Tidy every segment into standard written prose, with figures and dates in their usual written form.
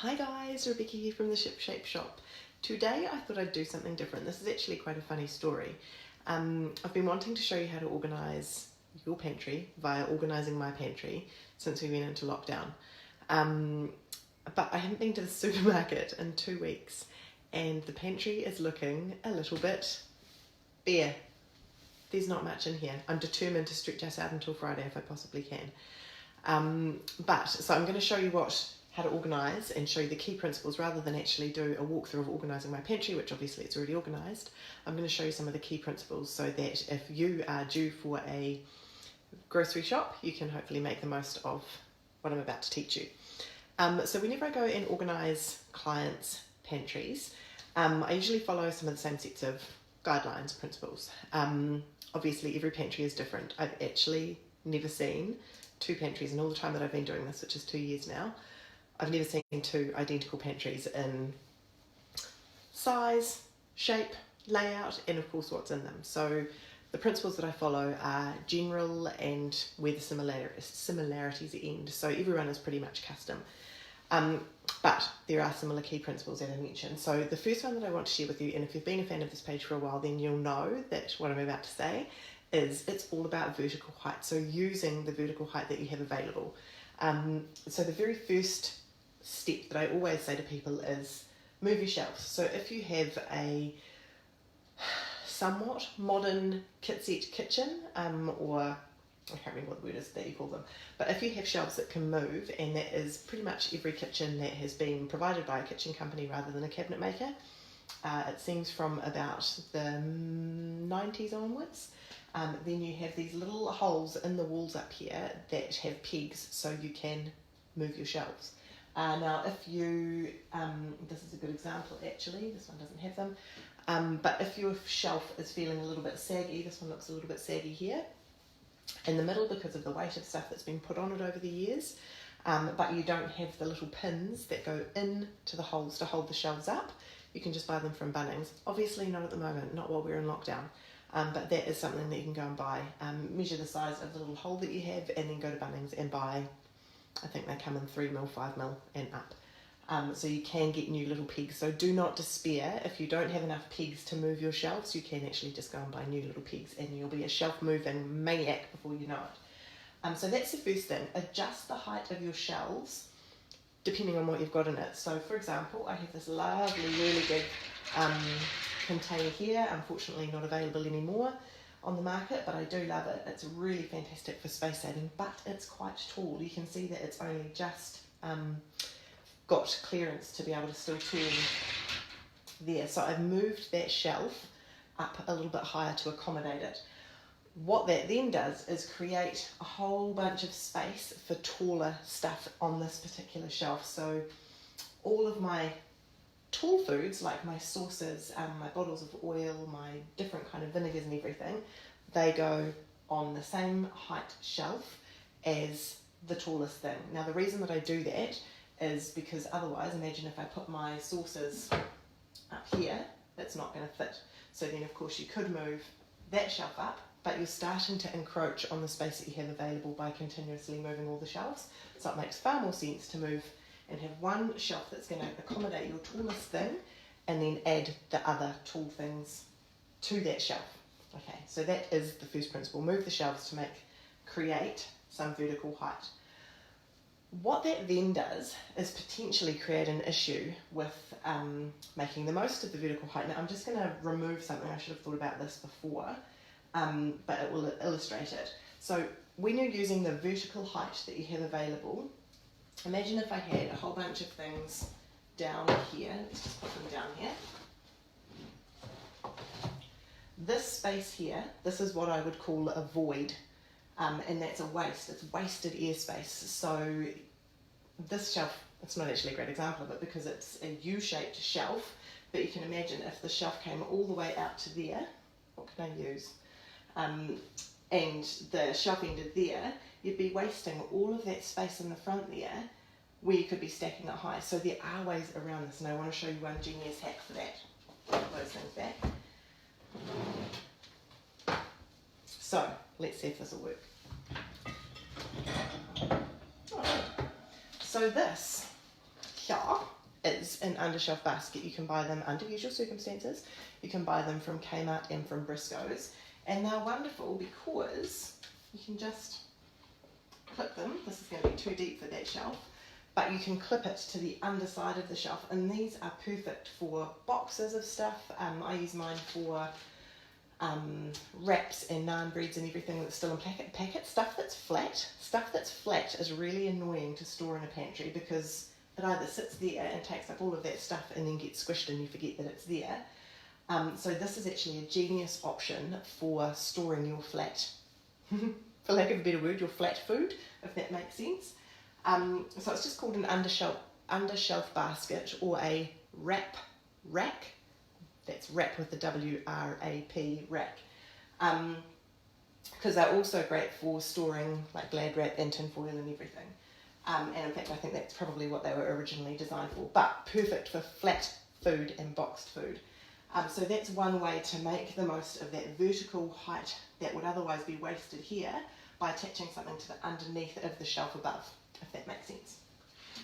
Hi guys, Rebecca here from the Ship Shape Shop. Today I thought I'd do something different. This is actually quite a funny story. I've been wanting to show you how to organise your pantry via organising my pantry since we went into lockdown. But I haven't been to the supermarket in 2 weeks and the pantry is looking a little bit bare. There's not much in here. I'm determined to stretch us out until Friday if I possibly can. So I'm going to show you how to organise and show you the key principles rather than actually do a walkthrough of organising my pantry, which obviously it's already organised. I'm going to show you some of the key principles so that if you are due for a grocery shop, you can hopefully make the most of what I'm about to teach you. So whenever I go and organise clients' pantries, I usually follow some of the same sets of guidelines, principles. Obviously every pantry is different. I've actually never seen two pantries in all the time that I've been doing this, which is 2 years now. I've never seen two identical pantries in size, shape, layout, and of course what's in them. So the principles that I follow are general and where the similarities end. So everyone is pretty much custom. But there are similar key principles that I mentioned. So the first one that I want to share with you, and if you've been a fan of this page for a while, then you'll know that what I'm about to say is it's all about vertical height. So using the vertical height that you have available. So the very first step that I always say to people is move your shelves. So if you have a somewhat modern kit set kitchen, or I can't remember what the word is that you call them, but if you have shelves that can move, and that is pretty much every kitchen that has been provided by a kitchen company rather than a cabinet maker, it seems from about the 90s onwards, then you have these little holes in the walls up here that have pegs so you can move your shelves. Now if you, this is a good example actually, this one doesn't have them, but if your shelf is feeling a little bit saggy, this one looks a little bit saggy here, in the middle because of the weight of stuff that's been put on it over the years, but you don't have the little pins that go into the holes to hold the shelves up, you can just buy them from Bunnings. Obviously not at the moment, not while we're in lockdown, but that is something that you can go and buy. Measure the size of the little hole that you have and then go to Bunnings and buy, I think they come in 3mm, 5mm and up. So you can get new little pegs. So do not despair. If you don't have enough pegs to move your shelves, you can actually just go and buy new little pegs and you'll be a shelf moving maniac before you know it. So that's the first thing. Adjust the height of your shelves depending on what you've got in it. So for example, I have this lovely, really big container here, unfortunately not available anymore on the market, but I do love it. It's really fantastic for space saving, but it's quite tall. You can see that it's only just got clearance to be able to still turn there. So I've moved that shelf up a little bit higher to accommodate it. What that then does is create a whole bunch of space for taller stuff on this particular shelf. So all of my tall foods, like my sauces, my bottles of oil, my different kind of vinegars and everything, they go on the same height shelf as the tallest thing. Now the reason that I do that is because otherwise, imagine if I put my sauces up here, it's not going to fit. So then of course you could move that shelf up, but you're starting to encroach on the space that you have available by continuously moving all the shelves. So it makes far more sense to move and have one shelf that's going to accommodate your tallest thing and then add the other tall things to that shelf. Okay, so that is the first principle. Move the shelves to create some vertical height. What that then does is potentially create an issue with making the most of the vertical height. Now I'm just going to remove something. I should have thought about this before, but it will illustrate it. So when you're using the vertical height that you have available, imagine if I had a whole bunch of things down here. Let's just put them down here. This space here, this is what I would call a void. And that's a waste, it's wasted airspace. So this shelf, it's not actually a great example of it because it's a U-shaped shelf, but you can imagine if the shelf came all the way out to there, what can I use? And the shelf ended there, you'd be wasting all of that space in the front there where you could be stacking it high. So there are ways around this, and I want to show you one genius hack for that. Put those things back. So let's see if this will work. So this here an undershelf basket. You can buy them under usual circumstances. You can buy them from Kmart and from Briscoe's. And they're wonderful because you can just clip them. This is going to be too deep for that shelf. But you can clip it to the underside of the shelf. And these are perfect for boxes of stuff. I use mine for wraps and naan breads and everything that's still in packet. Stuff that's flat is really annoying to store in a pantry because it either sits there and takes up all of that stuff and then gets squished and you forget that it's there. So this is actually a genius option for storing your flat, for lack of a better word, your flat food, if that makes sense. So it's just called an undershelf basket or a wrap rack. That's wrap with the W-R-A-P, rack. Because they're also great for storing like Glad wrap and tinfoil and everything. And in fact, I think that's probably what they were originally designed for, but perfect for flat food and boxed food. So that's one way to make the most of that vertical height that would otherwise be wasted here by attaching something to the underneath of the shelf above, if that makes sense.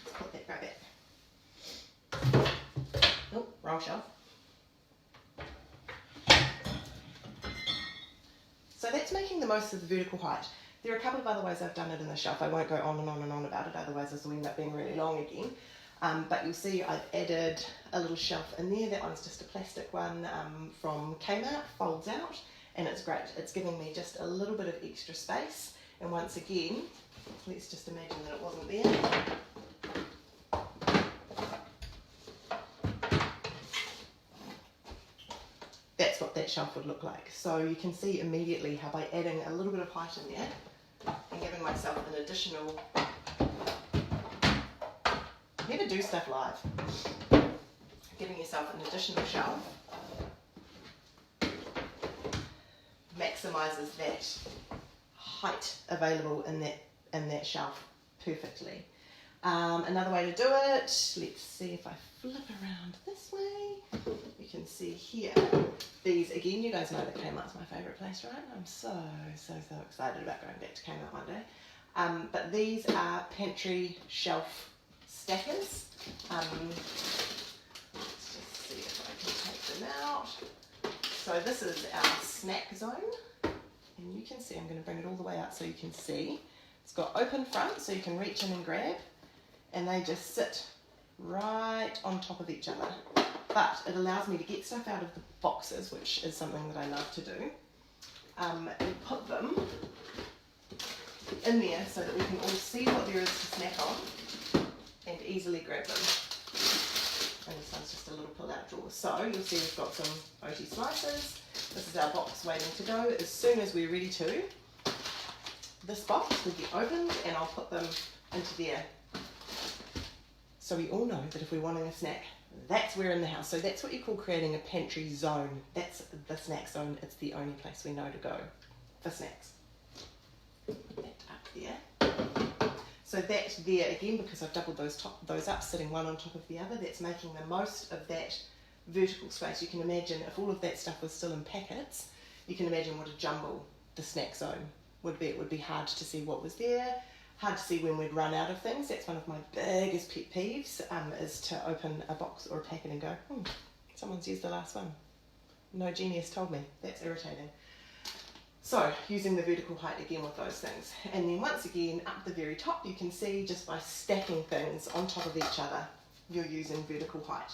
Let's put that right back. Oh, wrong shelf. So that's making the most of the vertical height. There are a couple of other ways I've done it in the shelf. I won't go on and on and on about it, otherwise this will end up being really long again. But you'll see I've added a little shelf in there. That one's just a plastic one from Kmart, folds out, and it's great. It's giving me just a little bit of extra space. And once again, let's just imagine that it wasn't there. That's what that shelf would look like. So you can see immediately how by adding a little bit of height in there and giving myself an additional... Never do stuff live. Giving yourself an additional shelf maximises that height available in that shelf perfectly. Another way to do it, let's see if I flip around this way. You can see here, these again, you guys know that Kmart's my favourite place, right? I'm so excited about going back to Kmart one day. But these are pantry shelf stackers. Let's just see if I can take them out. So this is our snack zone, and you can see, I'm going to bring it all the way out so you can see. It's got open front so you can reach in and grab, and they just sit right on top of each other. But it allows me to get stuff out of the boxes, which is something that I love to do, and put them in there so that we can all see what there is to snack on and easily grab them. And this one's just a little pull-out drawer. So you'll see we've got some OT slices. This is our box waiting to go. As soon as we're ready to, this box will get opened and I'll put them into there. So we all know that if we're wanting a snack, that's where in the house. So that's what you call creating a pantry zone. That's the snack zone. It's the only place we know to go for snacks. Put that up there. So that there, again, because I've doubled those up, sitting one on top of the other, that's making the most of that vertical space. You can imagine if all of that stuff was still in packets, you can imagine what a jumble the snack zone would be. It would be hard to see what was there, hard to see when we'd run out of things. That's one of my biggest pet peeves, is to open a box or a packet and go, someone's used the last one. No genius told me. That's irritating. So, using the vertical height again with those things. And then once again, up the very top, you can see just by stacking things on top of each other, you're using vertical height.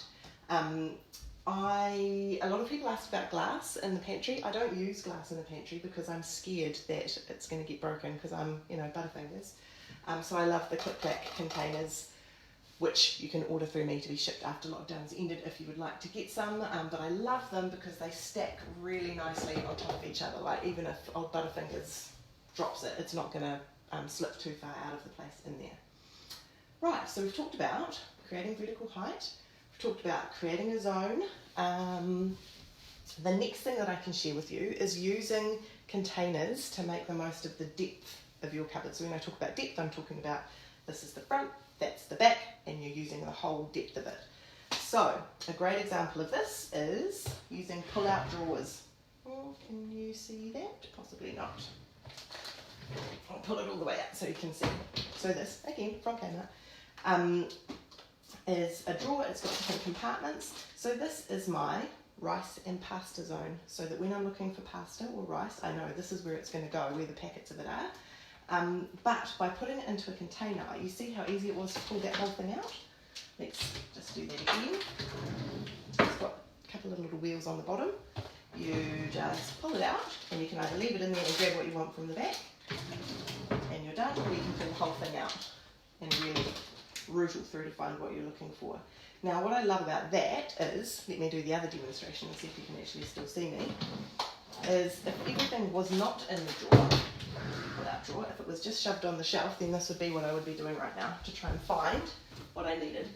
A lot of people ask about glass in the pantry. I don't use glass in the pantry because I'm scared that it's going to get broken because I'm, butterfingers. So I love the click-clack containers, which you can order through me to be shipped after lockdown's ended if you would like to get some. But I love them because they stack really nicely on top of each other. Like even if old Butterfingers drops it, it's not going to slip too far out of the place in there. Right, so we've talked about creating vertical height. We've talked about creating a zone. The next thing that I can share with you is using containers to make the most of the depth of your cupboard. So when I talk about depth, I'm talking about this is the front, that's the back, and you're using the whole depth of it. So a great example of this is using pull-out drawers. Can you see that? Possibly not. I'll pull it all the way out so you can see. So this, again, from Kmart. is a drawer. It's got different compartments. So this is my rice and pasta zone, so that when I'm looking for pasta or rice, I know this is where it's going to go, where the packets of it are. But by putting it into a container, you see how easy it was to pull that whole thing out? Let's just do that again. It's got a couple of little wheels on the bottom. You just pull it out, and you can either leave it in there and grab what you want from the back, and you're done, or you can pull the whole thing out and really rootle through to find what you're looking for. Now, what I love about that is, let me do the other demonstration and see if you can actually still see me, is if everything was not in the drawer, pull-out drawer, if it was just shoved on the shelf, then this would be what I would be doing right now to try and find what I needed.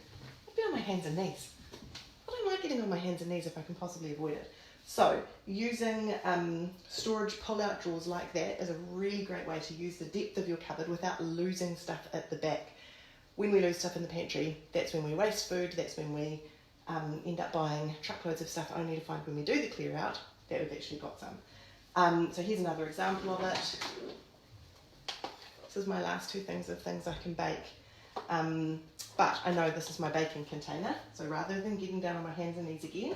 I'd be on my hands and knees. I don't like getting on my hands and knees if I can possibly avoid it. So, using storage pull-out drawers like that is a really great way to use the depth of your cupboard without losing stuff at the back. When we lose stuff in the pantry, that's when we waste food, that's when we end up buying truckloads of stuff only to find when we do the clear out that we've actually got some. So here's another example of it. This is my last two things of things I can bake. But I know this is my baking container, so rather than getting down on my hands and knees again,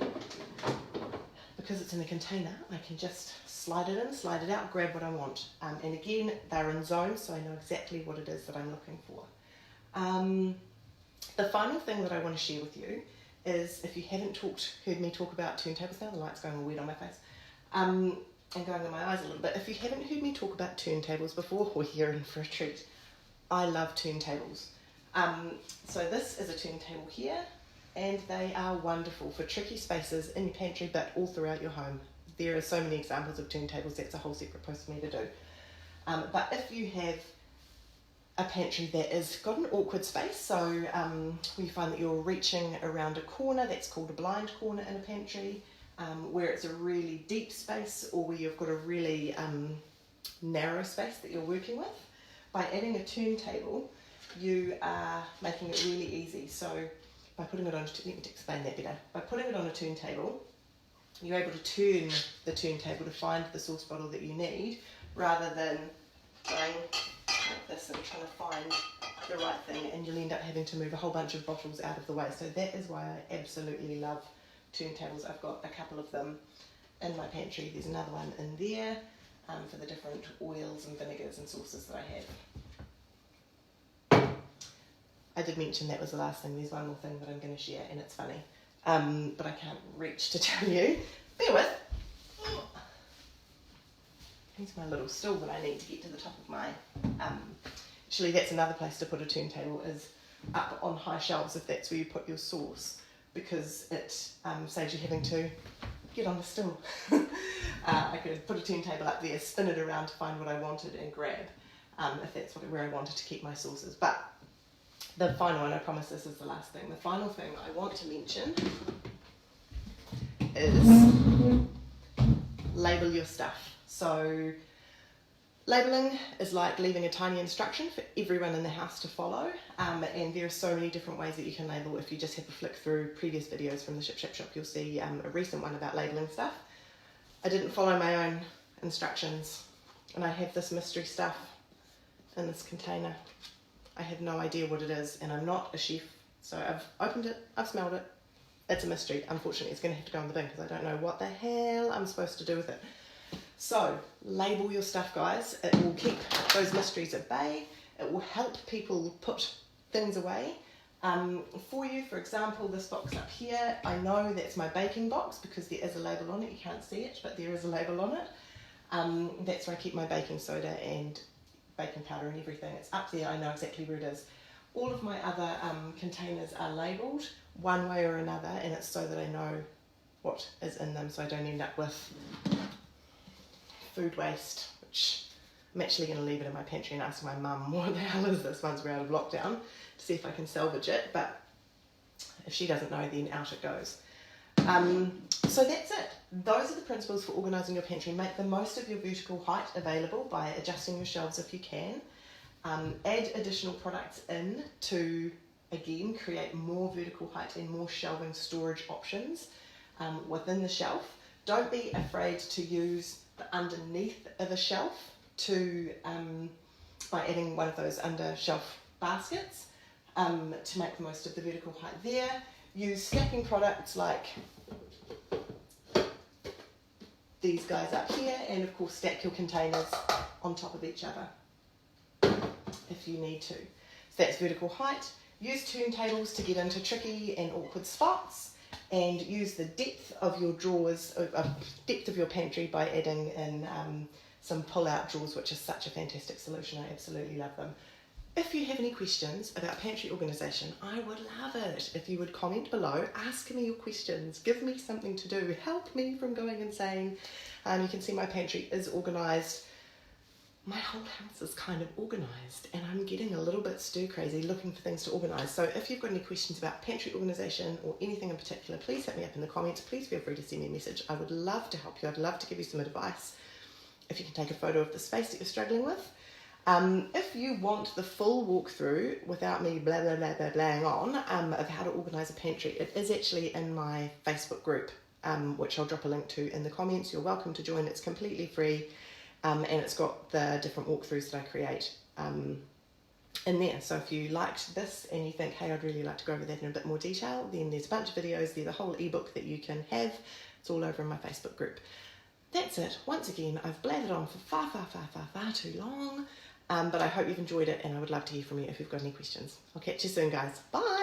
because it's in a container, I can just slide it in, slide it out, grab what I want. And again, they're in zones, so I know exactly what it is that I'm looking for. The final thing that I want to share with you is, if you haven't heard me talk about turntables, now the light's going all weird on my face, and going on my eyes a little bit. If you haven't heard me talk about turntables before, well, you're in for a treat. I love turntables. So this is a turntable here, and they are wonderful for tricky spaces in your pantry, but all throughout your home. There are so many examples of turntables, that's a whole separate post for me to do. But if you have a pantry that has got an awkward space, so where you find that you're reaching around a corner, that's called a blind corner in a pantry, where it's a really deep space, or where you've got a really narrow space that you're working with, by adding a turntable, you are making it really easy. So by putting it on, let me explain that better. By putting it on a turntable, you're able to turn the turntable to find the sauce bottle that you need, rather than going like this and trying to find the right thing, and you'll end up having to move a whole bunch of bottles out of the way. So that is why I absolutely love turntables. I've got a couple of them in my pantry. There's another one in there for the different oils and vinegars and sauces that I have. I did mention that was the last thing. There's one more thing that I'm going to share, and it's funny, but I can't reach to tell you. Bear with. Here's my little stool that I need to get to the top of my... actually, that's another place to put a turntable, is up on high shelves, if that's where you put your sauce, because it saves you having to get on the stool. I could put a turntable up there, spin it around to find what I wanted and grab, if that's where I wanted to keep my sauces. But the final, and I promise this is the last thing, the final thing I want to mention is label your stuff. So labelling is like leaving a tiny instruction for everyone in the house to follow, and there are so many different ways that you can label. If you just have a flick through previous videos from the Ship Shop Shop, you'll see a recent one about labelling stuff. I didn't follow my own instructions, and I have this mystery stuff in this container. I have no idea what it is, and I'm not a chef, so I've opened it, I've smelled it. It's a mystery. Unfortunately, it's going to have to go in the bin because I don't know what the hell I'm supposed to do with it. So, label your stuff, guys. It will keep those mysteries at bay. It will help people put things away for you. For example, this box up here, I know that's my baking box because there is a label on it. You can't see it, but there is a label on it. That's where I keep my baking soda and baking powder and everything. It's up there. I know exactly where it is. All of my other containers are labelled one way or another, and it's so that I know what is in them, so I don't end up with food waste, which I'm actually going to leave it in my pantry and ask my mum, what the hell is this once we're out of lockdown, to see if I can salvage it. But if she doesn't know, then out it goes. So that's it. Those are the principles for organising your pantry. Make the most of your vertical height available by adjusting your shelves if you can. Add additional products in to, again, create more vertical height and more shelving storage options within the shelf. Don't be afraid to use the underneath of a shelf to by adding one of those under shelf baskets. to make the most of the vertical height there. Use stacking products like these guys up here, and of course stack your containers on top of each other if you need to. So that's vertical height. Use turntables to get into tricky and awkward spots, and use the depth of your drawers, depth of your pantry by adding in some pull-out drawers, which is such a fantastic solution. I absolutely love them. If you have any questions about pantry organisation, I would love it if you would comment below, ask me your questions, give me something to do, help me from going insane. You can see my pantry is organised. My whole house is kind of organised, and I'm getting a little bit stir crazy looking for things to organise. So if you've got any questions about pantry organisation or anything in particular, please hit me up in the comments. Please feel free to send me a message. I would love to help you. I'd love to give you some advice if you can take a photo of the space that you're struggling with. If you want the full walkthrough without me blah blah blah blah blahing on of how to organise a pantry, it is actually in my Facebook group, which I'll drop a link to in the comments. You're welcome to join. It's completely free, and it's got the different walkthroughs that I create in there. So if you liked this and you think, hey, I'd really like to go over that in a bit more detail, then there's a bunch of videos there, the whole ebook that you can have. It's all over in my Facebook group. That's it. Once again, I've blathered on for far too long. But I hope you've enjoyed it, and I would love to hear from you if you've got any questions. I'll catch you soon, guys. Bye!